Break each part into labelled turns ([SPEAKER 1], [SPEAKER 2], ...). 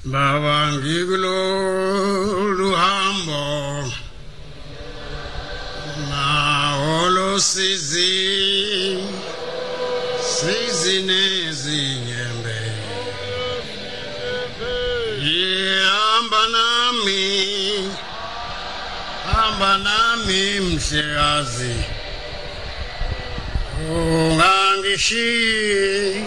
[SPEAKER 1] Baba ngikulo luhambo Maholo sizinezinyembe hamba nami mhlekazi ungangishiyi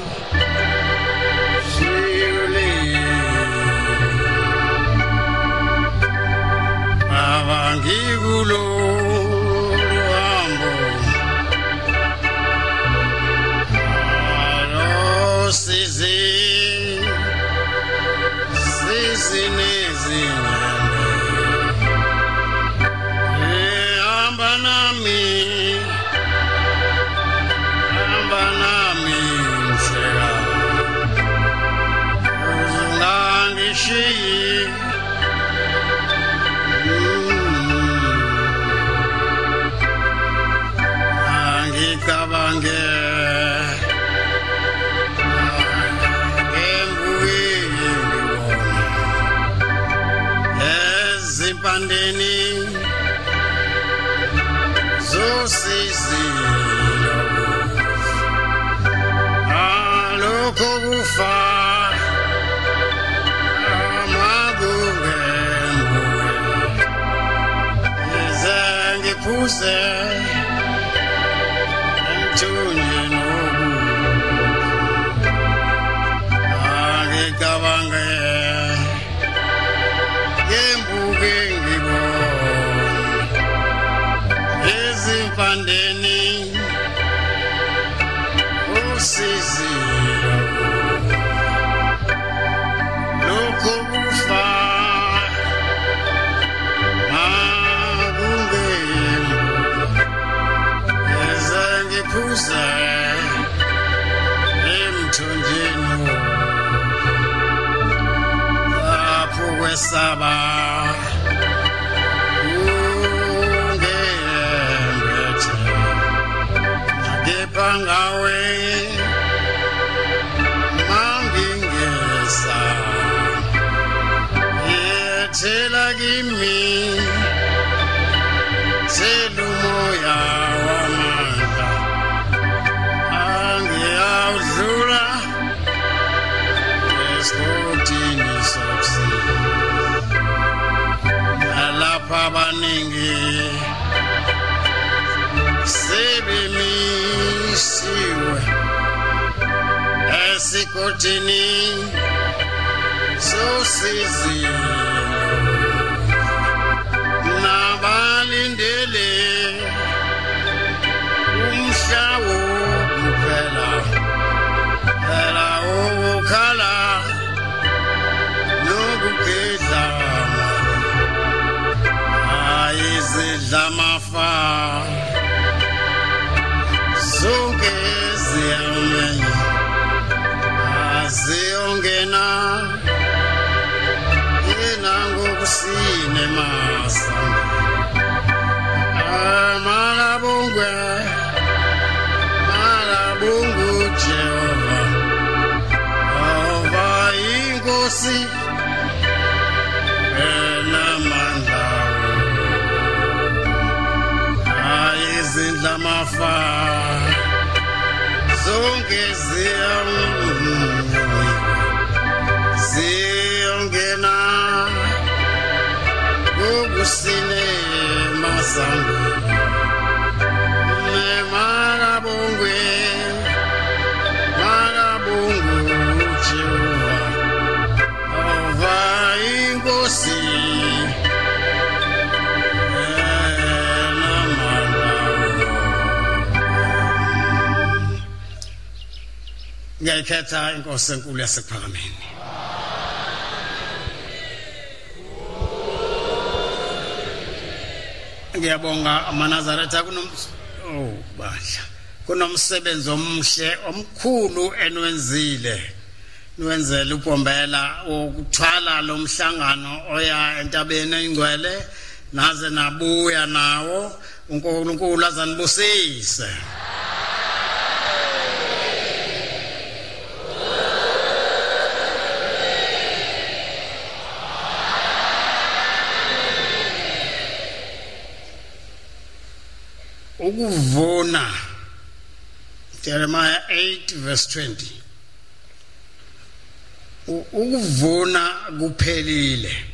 [SPEAKER 1] Baba ngikulo luhambo sizinezinyembe hamba nami mhleka ungangishiyi Cabange Ezipandeni Zosizilo Aloko kufa Amaguge Zengipuse Cabange Yembuke ngibona Ezimpandeni Usizilo Lokho kufa Makunge Ezengiphuze Emthonjeni Wesaba ungembethe ngebangawe mangingesa yethela kimi selumoya wamandla angiyawudlula esikotini sokusiza Lapha baningi sebemisiwe esikotini sosizilo nabalindele umhla wokuphela phela ukhala nokugedla Zidlamafa zonke ziyamenya aziyongena yena ngokusine masango malabungu Jehova inkosi enamandla Zindlamafa zonke ziyongena ngokusine masango malabungu Jehova inkosi Ngiyakhetha inkosi enkulu yasePhakameni Ngiyabonga amaNazaretha kunomsebenzi omhle omkhulu enwenzile niwenzele uPombela ukuthwala lomhlangano oya entabeni engcwele naze nabuya nawo uNkulunkulu azanibusise ukuvuna Jeremiah 8 verse 20 ukuvuna kuphelile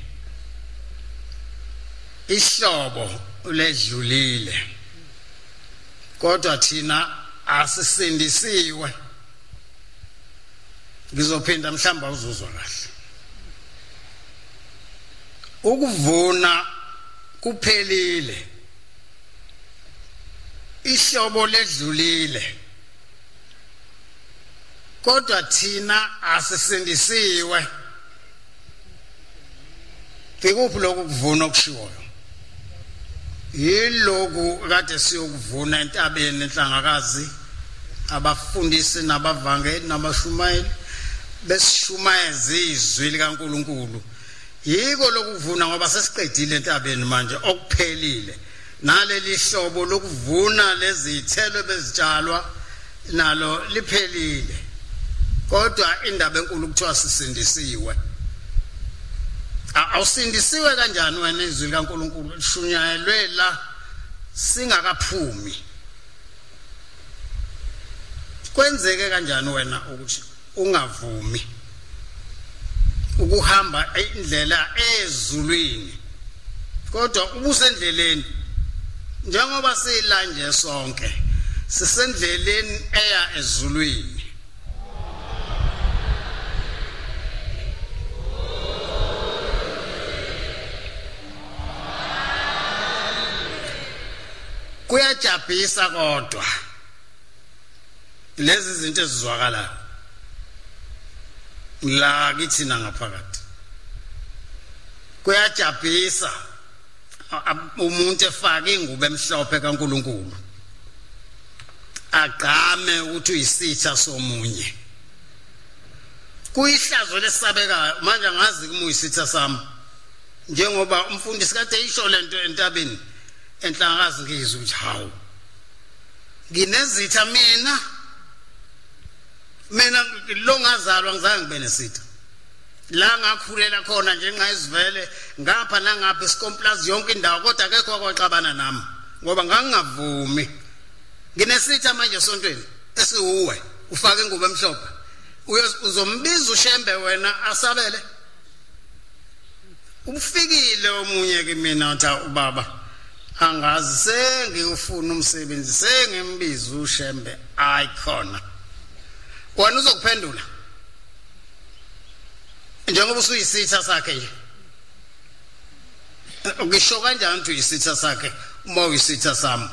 [SPEAKER 1] ihlobo ledlulile kodwa thina asisindisiwe ngizophinda mhlamba uzuzwa kahle ukuvuna kuphelile ihlobo ledlulile kodwa thina asisindisiwe ikuphi lokhu kuvuna okushiwoyo yiloku kade siyokuvuna entabeni enhlangakazi abafundisi nabavangeli nabashumayeli besishumayeza izwi likaNkuluNkulu yiko lokuvuna ngoba sesiqedile entabeni manje okuphelile naleli hlobo lokuvuna lezithelo bezitshalwa nalo liphelile kodwa indaba enkulu kuthiwa sisindisiwe awusindisiwe kanjani wena izwi likaNkuluNkulu lishunyayelwe la singakaphumi kwenzeke kanjani wena ukuthi ungavumi ukuhamba indlela ezulwini kodwa ubusendleleni njengoba silanje sonke sisendleleni eya ezulwini kuyajabhisa kodwa lezi zinto ezizwakalayo la kithina ngaphakathi kuyajabhisa umuntu efake ingubo emhlophe kaNkuluNkulu agqame ukuthi uyisitha somunye kuyihlazo lesabekayo manje angazi kimi uyisitha sami njengoba umfundisi kade isho lento entabeni enhlangakazi ngizwe ukuthi hawu nginezitha mina lo ngazalwa ngizange ngibe nesitha la ngakhulela khona nje ngayizivele ngapha nangapha esikomplazi yonke indawo kodwa akekho kwaxabana nami ngoba ngangingavumi nginesitha manje esontweni esihuwe ufake ingubo emhlophe uzombiza ushembe wena asabele ufikile omunye kimi uthi ubaba angazi sengiyufuna umsebenzi sengimbiza ushembe ayikhona wena uzokuphendula njengoba usuyisitha sakhe nje ngisho kanjani ukuthi uyisitha sakhe uma uyisitha sami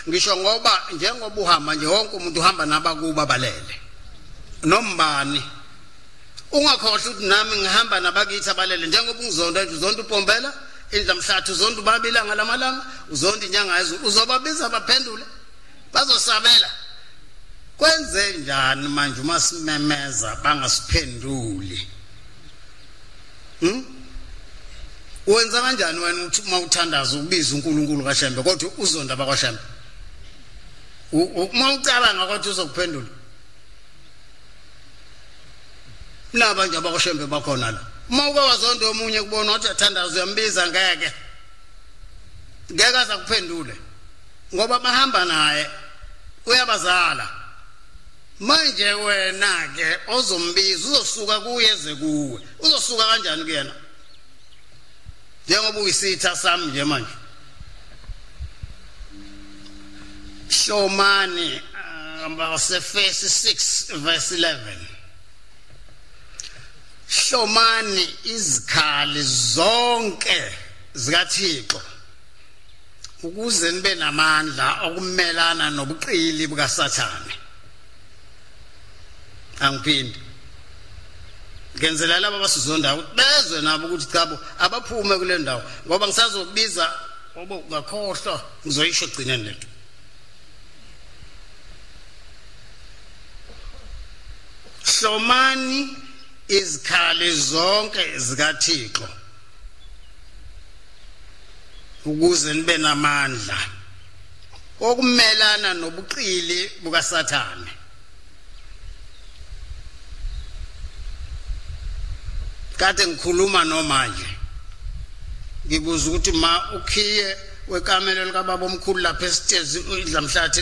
[SPEAKER 1] ngisho ngoba njengoba uhamba nje wonke umuntu uhamba nabakuba balele nombani ungakhohle ukuthi nami ngihamba nabakithi abalele njengoba ungizonda nje uzonda uPombela indla mhlathu uzonda uBabilanga lamalanga uzonda inyanga yezulu uzobabiza baphendule bazosabela kwenze njani manje uma simemeza bangasiphenduli wenza kanjani wena uthi uma uthandaza ubiza uNkulunkulu kaShembe kodwa uzonda bakwaShembe uma ucabanga ukuthi uzokuphendula laba nje abakwaShembe bakhona la uma uke wazonda omunye kubona ukuthi athandaza uyambiza ngeke azakuphendule ngoba bahamba naye uyabazala manje wena ke ozombiza uzosuka kuyeze kuwe uzosuka kanjani kuyena njengoba uyisitha sami nje manje Shomani Efesi 6 verse 11 Shomani izikhali zonke zikaThixo ukuze nibe namandla okumelana nobuqili bukaSathane angiphindi ngenzela laba basizonda ukuthi bezwe nabo ukuthi chabo abaphume kule ndawo ngoba ngisazokubiza ngoba ungakhohlwa ngizoyisho gcineni lento Hlomani izikhali zonke zikaThixo ukuze nibe namandla okumelana nobuqili bukaSathane kade ngikhuluma nomanje ngibuza ukuthi ma ukhiye wekamelo likababa omkhulu lapha esitezi idlamhlathi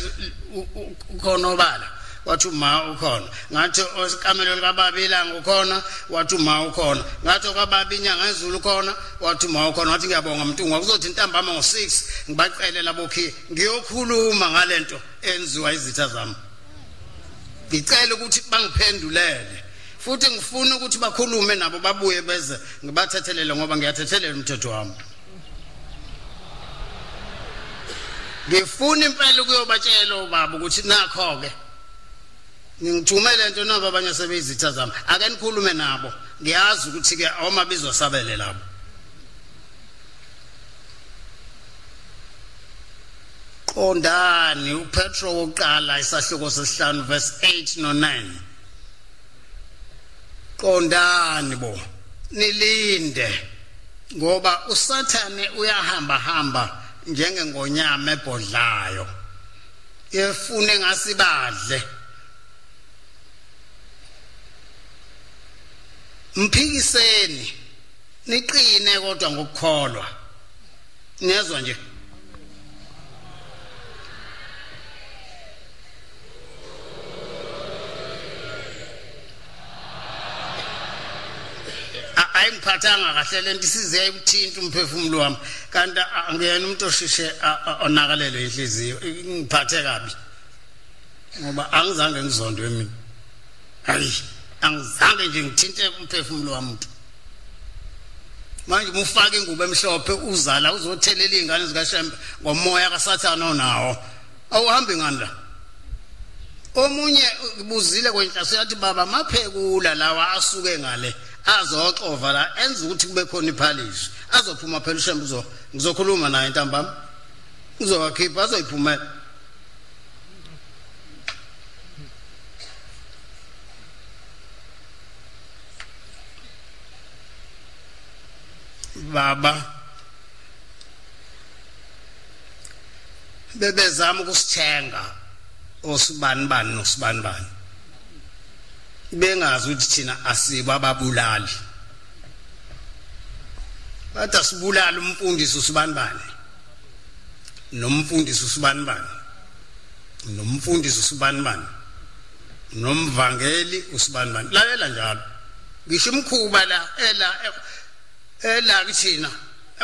[SPEAKER 1] ukhona obala wathi uma ukhona ngathi okamelo likababa ilanga ukhona wathi uma ukhona ngathi okababa inyanga ezulu ukhona wathi uma ukhona wathi ngiyabonga mntungu kuzothi intambama ngo6 ngibacelela bokhi ngiyokhuluma ngalento enziwa izitha zami ngicela ukuthi bangiphendulele futhi ngifuna ukuthi bakhulume nabo babuye beze ngibathethelele ngoba ngiyathethelela umthetho wami ngifuna impela ukuyobatshela obaba ukuthi nakho ke ngithumele into nabo abanye sebeyizitha zami ake nikhulume nabo ngiyazi ukuthi ke awoma bizosabele labo qondani uPetro wokuqala isahloko sesihlanu verse 8 no 9 qondani bo nilinde ngoba uSathane uyahamba njengengonyama ebhodlayo efune ngasibadle mphikiseni niqine kodwa ngokukholwa niyezwa nje ayingiphathanga kahle lento isize ayibuthinta umphefumulo wami kanti angiyena umuntu oshishe onakalelwe inhliziyo ngiphathe kabi ngoba angizange ngizondwe mina hayi angizange nje ngithinte umphefumulo wami manje mufake ingubo emhlophe uzala uzothelela izingane zikaShembe ngomoya kaSathane onawo awuhambi ngani la omunye ubuzile kwenhlase yathi baba maphekula lawa asuke ngale azoxova la enza ukuthi kube khona iphalishi azophuma phela uShembe ngizokhuluma naye ntambama uzowakhipha azoyiphumela baba bebezama ukusithenga osibani nosibani bengazi ukuthi thina asibo ababulali bathi asibulala umfundisi usibani nomfundisi usibani nomfundisi usibani nomvangeli usibani lalela njalo ngisho umkhuba la ela kithina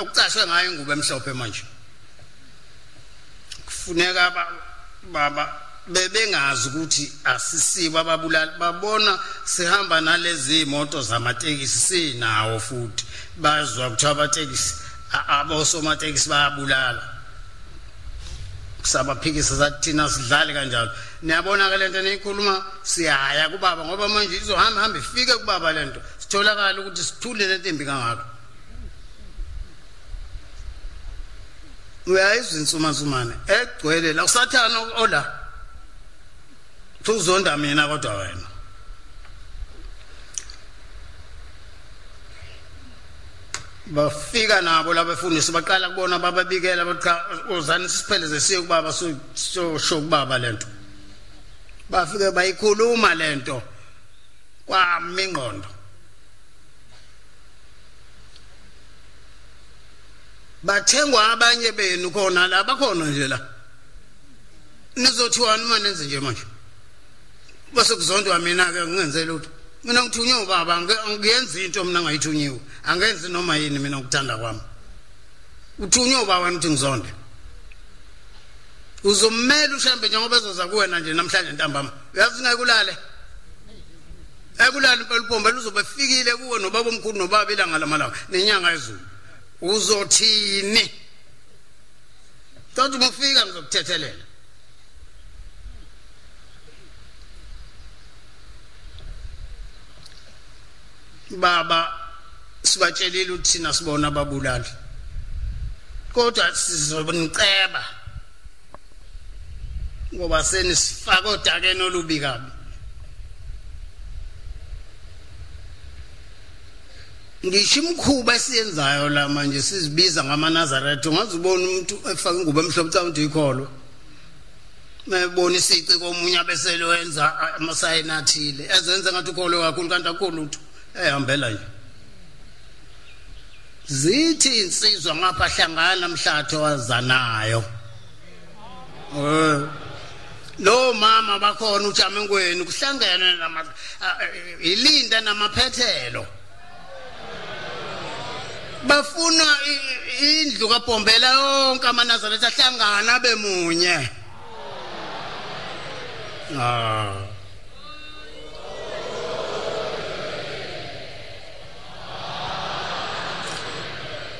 [SPEAKER 1] ukucashwe ngayo ingubo emhlophe manje kufuneka baba bebengazi ukuthi asisibo ababulali babona sihamba nalezi imoto zamatekisi sinawo futhi bazwa ukuthi abatekisi abosomatekisi bayabulala kusabaphikisa zathina sidlale kanjalo niyabona ke lento enikhuluma siyaya kubaba ngoba manje izohamba ifike kubaba lento sitholakala ukuthi sithule lento embi kangaka uyayizwa insumazumane egcwele la uSathane ola uzonda mina kodwa wena bafika nabo labafundisi baqala kubona bababikela bathi ozani sipheleze siye kubaba sho kubaba lento bafike bayikhuluma lento kwami ingqondo bathengwa abanye benu khona la bakhona nje la nizothiwani manje nenze nje manje base kuzondwa mina ke ngingenze lutho mina ngithunywe ubaba ngiyenza into mina ngayithunyiwe angenzi noma yini mina ukuthanda kwami uthunywe ubaba nithi ngizonde uzommela uShembe njengoba ezoza kuwena nje namhlanje ntambama uyazi ngayikulale ekulala impela uPhombe uzobefikile kuwe nobaba omkhulu nobaba ilanga lamalanga nenyanga ezulu uzothini Tonto mufika ngizokuthethelela baba sibatshelile ukuthi sina sibona ababulali kodwa sizoniceba ngoba senisifaka odakeni olubi kabi ngisho imkhuba esiyenzayo la manje sizibiza ngamaNazaretha ungazibona umuntu efaka ingubo emhlophe uthi ikholo mebona isici komunye abeselo wenza amasayini athile ezenza ngathi ukholo kakhulu kanti akukho lutho ehambela nje zithi insizwa ngapha hlangana mhlatho wazanayo lo mama bakhona uJamengweni kuhlangene ilinda namaphethelo bafuna indlu kaBhombela yonke amaNazaretha ahlangana bemunye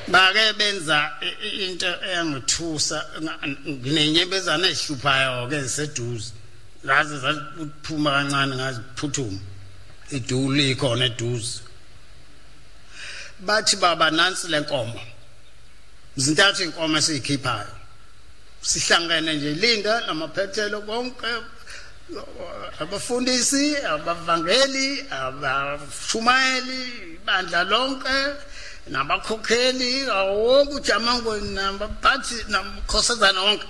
[SPEAKER 1] bake benza into engithusa nginenyembezana ezihluphayo ke seduze laze zaphuma kancane ngaziphuthuma iduli ikhona eduze bathi baba nansi lenkomo zintathu inkomo esiyikhiphayo sihlangene nje linda namaphethelo konke abafundisi abavangeli abashumayeli bandla lonke nabakhokheli awonke uJamangweni nabaphathi namkhosazana wonke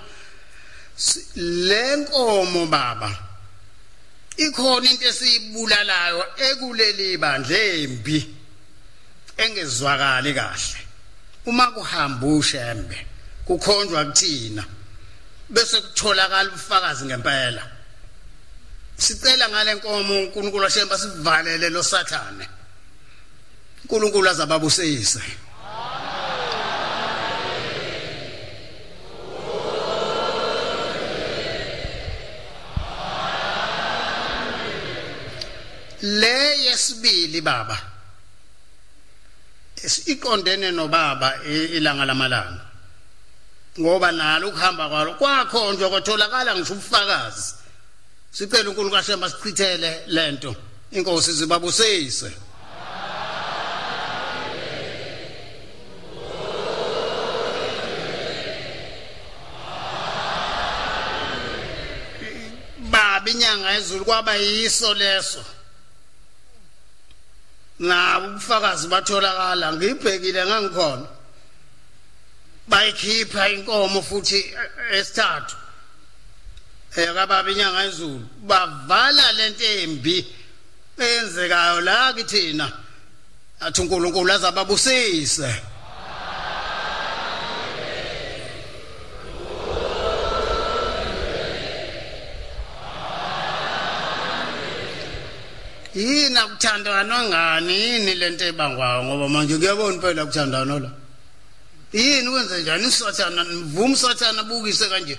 [SPEAKER 1] lenkomo baba ikhona into esiyibulalayo ekuleli bandla embi engezwakali kahle uma kuhamba ushembe kukhonjwa kuthina bese kutholakala ubufakazi ngempela sicela ngale nkomo uNkulunkulu ashemba sivalele lo sathane uNkulunkulu azababusise le yesibili baba iqondene nobaba ilanga lamalanga ngoba nalo ukuhamba kwalo kwakhonjwa kwatholakala ngisho ubufakazi sicela uNkulunkulu ashemba sichithele lento inkosi zibabusise baba inyanga ezulu kwaba yiso leso nabo ubufakazi batholakala ngibhekile ngangikhona bayikhipha inkomo futhi esithathu ekababa inyanga ezulu bavala lento embi eyenzekayo la kithina athi uNkulunkulu azababusise yini akuthandana ngani yini lento ebangwayo ngoba manje ngiyabona impela ukuthandana la yini kwenze njani usathana nivuma usathana bukise kanje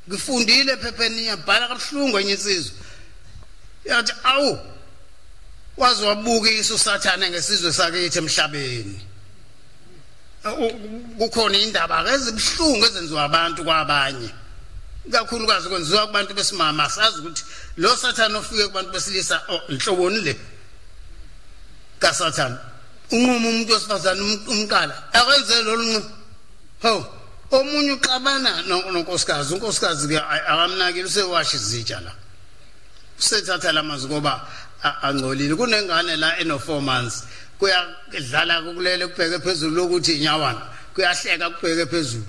[SPEAKER 1] ngifundile ephepheni yabhala kabuhlungu enye insizwe yathi awu wazi wabukisa usathana ngesizwe sakithi emhlabeni kukhona indaba ezibuhlungu ezenziwa abantu kwabanye kakhulukazi kwenziwa kubantu besimama sazi ukuthi lo sathana ofike kubantu besilisa inhloboni le kasathana unquma umuntu wesifazana umqala akwenze lo lunquma ho omunye uxabana nonkosikazi unkosikazi ke akamnakile usewasha izitsha la usethatha lamazwi ngoba angcolile kunengane la eno 4 months kuyadlala kulele kubheke phezulu lokuthi inyawana kuyahleka kubheke phezulu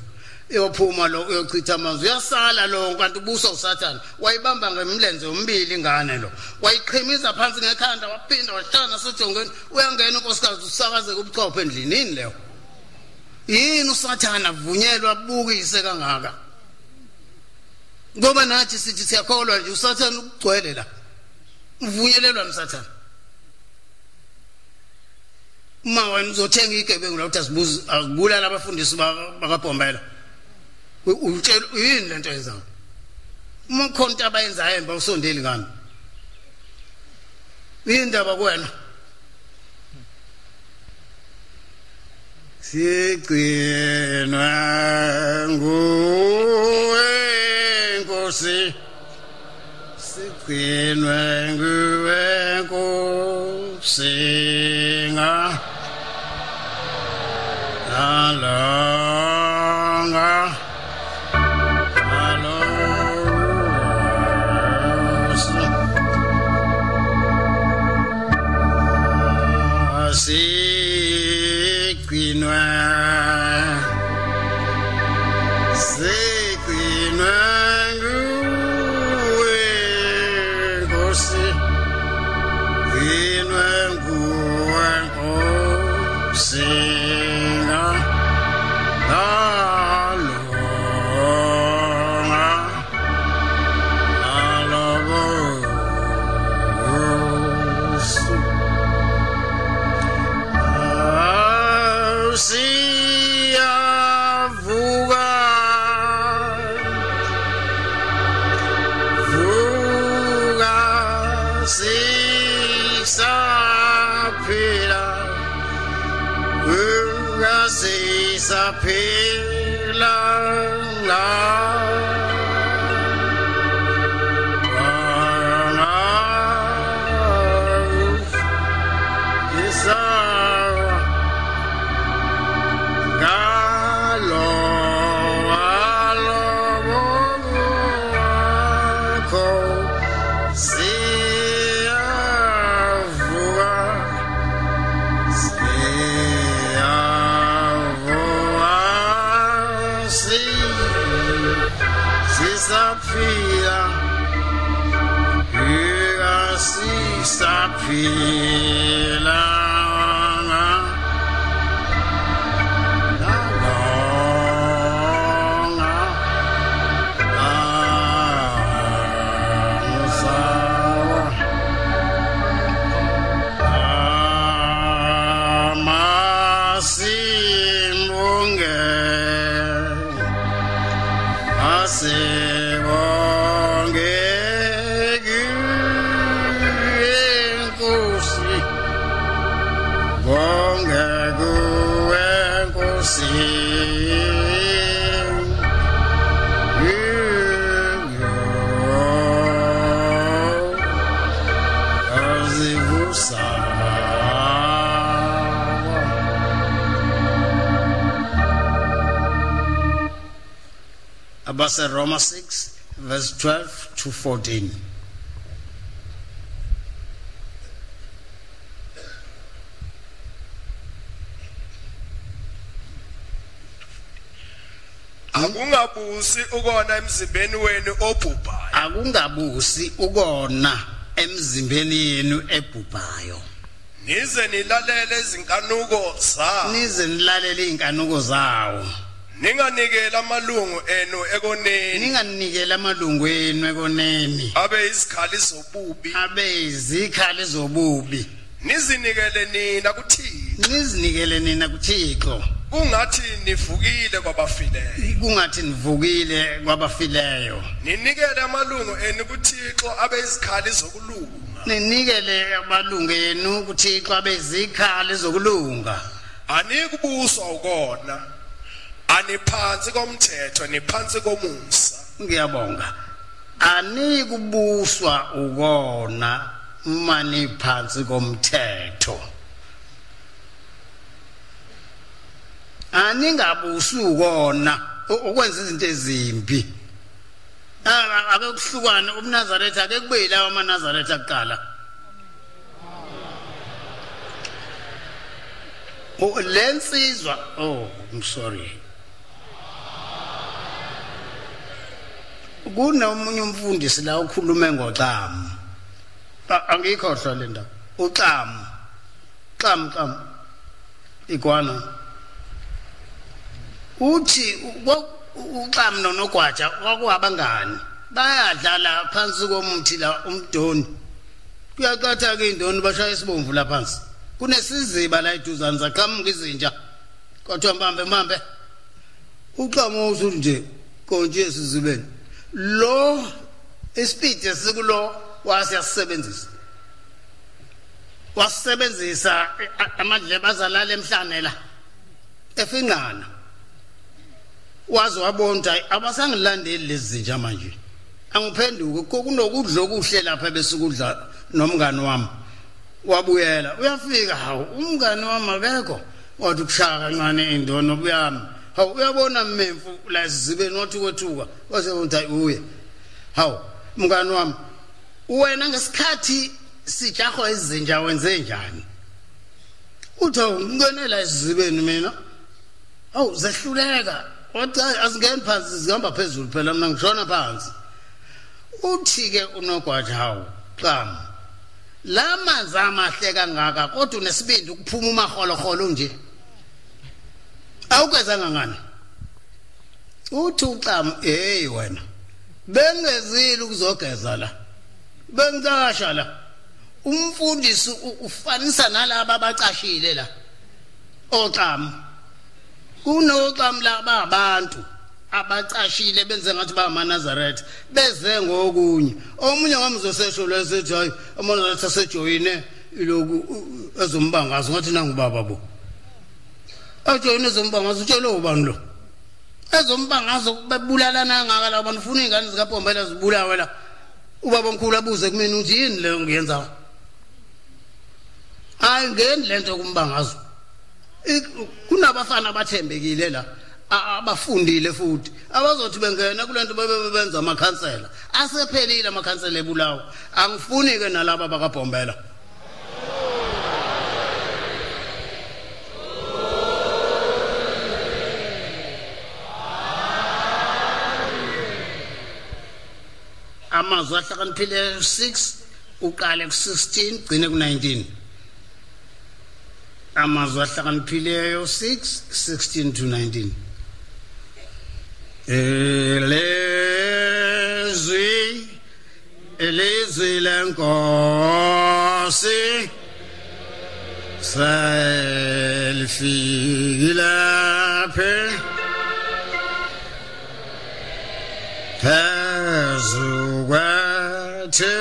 [SPEAKER 1] eyophuma lo uyochitha amazwi uyasala lo kanti ubuso usathana wayibamba ngemlenze ombili ingane lo wayiqhimiza phansi ngekhanda waphinda washana sejongweni uyangena unkosikazi usakaze kubuchopho endlini yini leyo yini usathana vunyelwa bukise kangaka ngoba nathi sithi siyakholwa nje usathana ukugcwele la uvunyelelwa umsathana uma wena uzothenga igebengu la uthi azibulala abafundisi bakaBhombela utshela yini lento eyenzayo uma khona abayenzayo emba usondeli ngani indaba kuwena sigcinwa nguwe Nkosi sigcinwe nguwe Nkosi ngalanga sigcinwe nguwe Nkosi sigcinwe nguwe Nkosi Abasa Romans 6 verse 12 to 14.
[SPEAKER 2] Akungabusi ukona emzimbeni wenu obhubhayo.
[SPEAKER 1] Akungabusi ukona emzimbeni yenu ebhubhayo.
[SPEAKER 2] Nize nilalele izinkanuko zawo.
[SPEAKER 1] Nize nilalele inkanuko zawo.
[SPEAKER 2] Ninganikela amalungu enu ekoneni.
[SPEAKER 1] Ninganikela amalungu enu ekoneni.
[SPEAKER 2] Abe izikhali zobubi.
[SPEAKER 1] Abe izikhali zobubi.
[SPEAKER 2] Nizinikele nina kuThixo.
[SPEAKER 1] Nizinikele nina kuThixo.
[SPEAKER 2] Kungathi nivukile kwabafileyo.
[SPEAKER 1] Kungathi nivukile kwabafileyo.
[SPEAKER 2] Ninikele amalungu enu kuThixo abe izikhali zokulunga.
[SPEAKER 1] Ninikele amalungu enu kuThixo abe izikhali zokulunga.
[SPEAKER 2] Anikubuswa ukona. Aniphansi komthetho niphansi komusa.
[SPEAKER 1] Ngiyabonga. Anikubuswa ukona mani phansi komthetho. Aningabusi ukona ukwenza izinto ezimbi. Ake kuhlukane umNazaretha ake kube lawa amaNazaretha akuqala. Lensizwa I'm sorry. Kunomunye umfundisi la ukhuluma ngoxamu. Angikhohlwa le ndaba. Uxamu. Xamu. Igwana. Uthi uxamu nonogwaja kwakuabangani. Bayadlala phansi komuthi la umdoni. Kuyaqatha ke indoni bashaya isibomvu la phansi. Kunesiziba la eduzane zaqhamuka izinja. Kodwa mbambe. Uxamu usuthi nje konje esizibeni. Lo ispeed esikulo wasiyasebenzisa. Wasebenzisa amadleba azalala emhlane la. Efinqana. Wazi wabonta abasangilandeli lezinja manje. Angiphenduke kunokudla okuhle lapha besikudla nomngane wami. Wabuyela uyafika hawo umngane wami akekho wathi kushaka kancane indoni obuyami. Hawu uyabona mmemfu la sizibeni wathi kwethuka wase uthi uye. Hawu mngane wami wena ngesikhathi sijaho izinja wenze njani? Uthi ngingenela isizibeni mina. Hawu zehluleka. Wathi asingeni phansi zihamba phezulu phela mina ngishona phansi. Uthi ke unogwaja hawu qhamu. La manzi amahle kangaka kodwa unesibindi ukuphuma umaholo nje. Awukezanga ngani? Uthi uxamu wena. Bengezile ukuzogeza la. Bengicasha la. Umfundisi ufanisa nalabo abacashile la. Oxamu. Kunoxamu laba abantu abacashile benze ngathi ba amaNazaretha beze ngokunye. Omunye ngamzosesho lesethi hayi amaNazaretha asejoyine iloku ezombangazo ngathi nangubaba bo. awujoyina ezombangazo utshelo ubani lo ezombangazo bebulalana ngaka la abantu ufuna ingane zikaPombela zibulawe la ubaba omkhulu abuze kumina uthi yini le ngiyenza hayi ngeni lento kumbangazo kunabafana abathembekile la abafundile futhi abazothi bengena kulento benza amakhansela asephelile amakhansela ebulawo angifuni ke nalabo bakaPombela amazwi ahlakaniphile 6 uqale ku16 gcine ku19 amazwi ahlakaniphile 6:16 to 19 elezwi lenkosi selfikile phezu kwethu